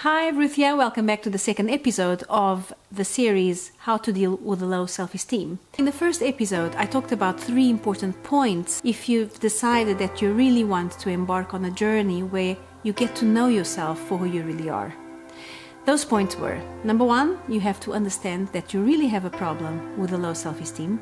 Hi, Ruth here. Welcome back to the second episode of the series How to Deal with Low Self-Esteem. In the first episode, I talked about 3 important points if you've decided that you really want to embark on a journey where you get to know yourself for who you really are. Those points were: number 1, you have to understand that you really have a problem with a low self-esteem.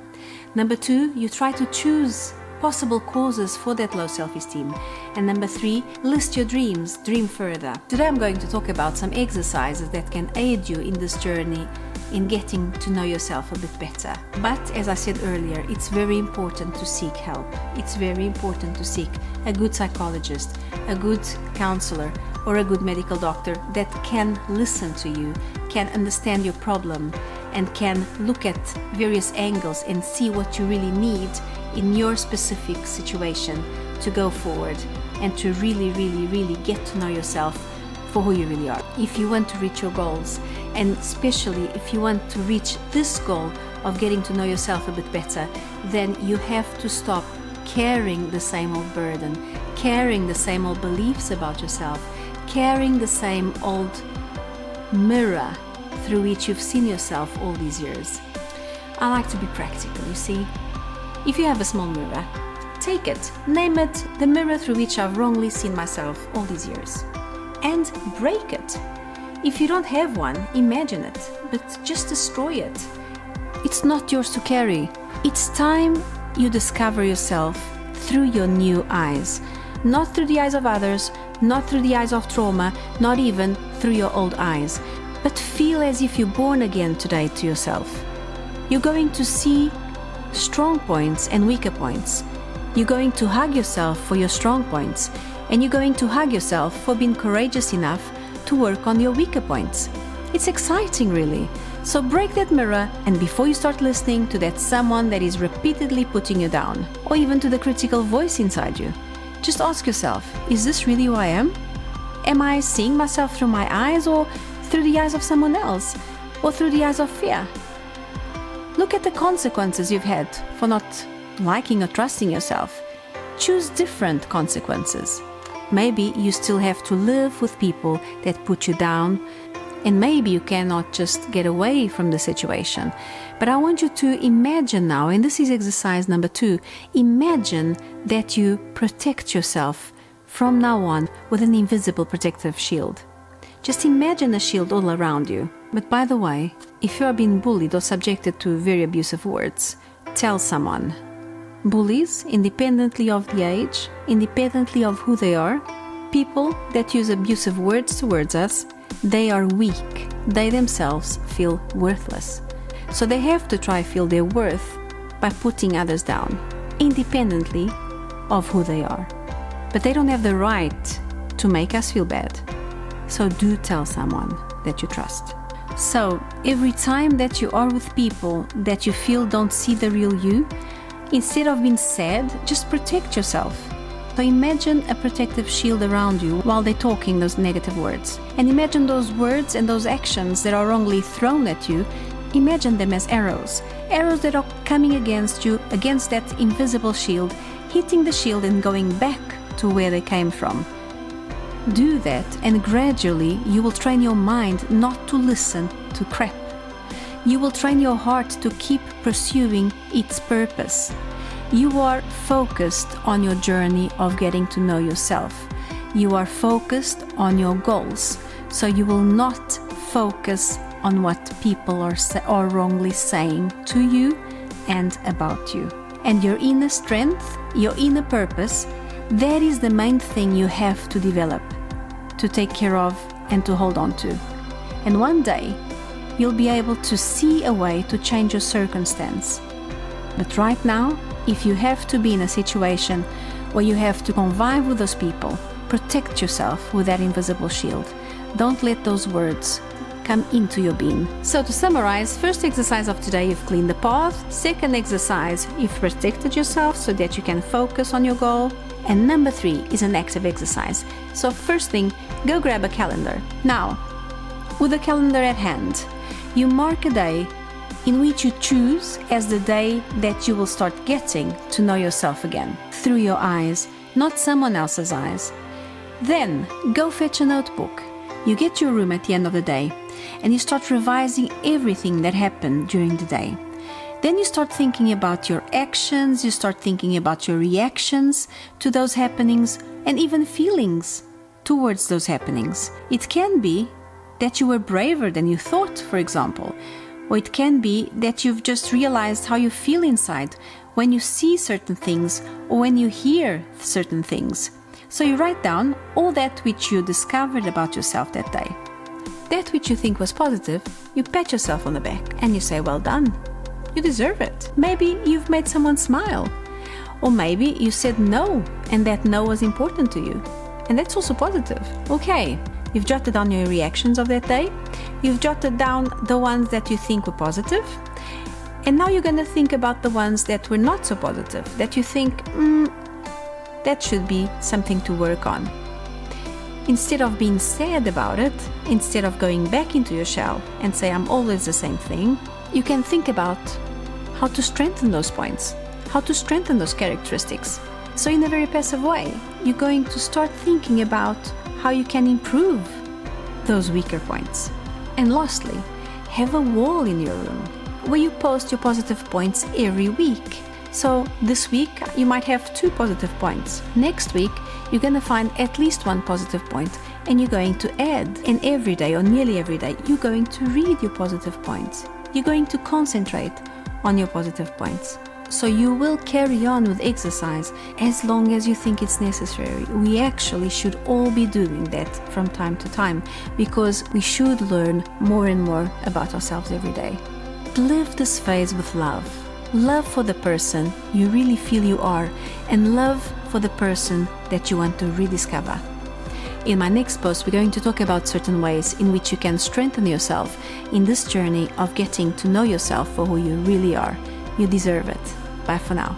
Number 2, you try to choose possible causes for that low self-esteem. And number 3, list your dreams, dream further. Today I'm going to talk about some exercises that can aid you in this journey in getting to know yourself a bit better. But as I said earlier, it's very important to seek help. It's very important to seek a good psychologist, a good counselor, or a good medical doctor that can listen to you, can understand your problem, and can look at various angles and see what you really need in your specific situation to go forward and to really get to know yourself for who you really are. If you want to reach your goals, and especially if you want to reach this goal of getting to know yourself a bit better, then you have to stop carrying the same old burden, carrying the same old beliefs about yourself, carrying the same old mirror through which you've seen yourself all these years. I like to be practical, you see. If you have a small mirror, take it, name it the mirror through which I've wrongly seen myself all these years, and break it. If you don't have one, imagine it, but just destroy it. It's not yours to carry. It's time you discover yourself through your new eyes, not through the eyes of others, not through the eyes of trauma, not even through your old eyes, but feel as if you're born again today to yourself. You're going to see strong points and weaker points. You're going to hug yourself for your strong points, and you're going to hug yourself for being courageous enough to work on your weaker points. It's exciting, really. So break that mirror, and before you start listening to that someone that is repeatedly putting you down, or even to the critical voice inside you, just ask yourself, is this really who I am? Am I seeing myself through my eyes, or through the eyes of someone else, or through the eyes of fear? Look at the consequences you've had for not liking or trusting yourself. Choose different consequences. Maybe you still have to live with people that put you down, and maybe you cannot just get away from the situation. But I want you to imagine now, and this is exercise number 2, imagine that you protect yourself from now on with an invisible protective shield. Just imagine a shield all around you. But by the way, if you are being bullied or subjected to very abusive words, tell someone. Bullies, independently of the age, independently of who they are, people that use abusive words towards us, they are weak. They themselves feel worthless. So they have to try feel their worth by putting others down, independently of who they are. But they don't have the right to make us feel bad. So do tell someone that you trust. So every time that you are with people that you feel don't see the real you, instead of being sad, just protect yourself. So imagine a protective shield around you while they're talking those negative words. And imagine those words and those actions that are wrongly thrown at you, imagine them as arrows. Arrows that are coming against you, against that invisible shield, hitting the shield and going back to where they came from. Do that, and gradually you will train your mind not to listen to crap. You will train your heart to keep pursuing its purpose. You are focused on your journey of getting to know yourself. You are focused on your goals, so you will not focus on what people are wrongly saying to you and about you. And your inner strength, your inner purpose, that is the main thing you have to develop, to take care of and to hold on to. And one day, you'll be able to see a way to change your circumstance. But right now, if you have to be in a situation where you have to convive with those people, protect yourself with that invisible shield. Don't let those words come into your being. So to summarize, first exercise of today, you've cleaned the path. Second exercise, you've protected yourself so that you can focus on your goal. And number 3 is an active exercise. So first thing, go grab a calendar. Now, with a calendar at hand, you mark a day in which you choose as the day that you will start getting to know yourself again, through your eyes, not someone else's eyes. Then, go fetch a notebook. You get to your room at the end of the day and you start revising everything that happened during the day. Then you start thinking about your actions, you start thinking about your reactions to those happenings and even feelings towards those happenings. It can be that you were braver than you thought, for example, or it can be that you've just realized how you feel inside when you see certain things or when you hear certain things. So you write down all that which you discovered about yourself that day. That which you think was positive, you pat yourself on the back and you say, well done. You deserve it. Maybe you've made someone smile. Or maybe you said no, and that no was important to you. And that's also positive. Okay, you've jotted down your reactions of that day. You've jotted down the ones that you think were positive. And now you're going to think about the ones that were not so positive, that you think, that should be something to work on. Instead of being sad about it, instead of going back into your shell and say, I'm always the same thing, you can think about how to strengthen those points, how to strengthen those characteristics. So in a very passive way, you're going to start thinking about how you can improve those weaker points. And lastly, have a wall in your room where you post your positive points every week. So this week you might have 2 positive points. Next week you're going to find at least 1 positive point and you're going to add. And every day or nearly every day you're going to read your positive points. You're going to concentrate on your positive points. So you will carry on with exercise as long as you think it's necessary. We actually should all be doing that from time to time because we should learn more and more about ourselves every day. Live this phase with love. Love for the person you really feel you are and love for the person that you want to rediscover. In my next post, we're going to talk about certain ways in which you can strengthen yourself in this journey of getting to know yourself for who you really are. You deserve it. Bye for now.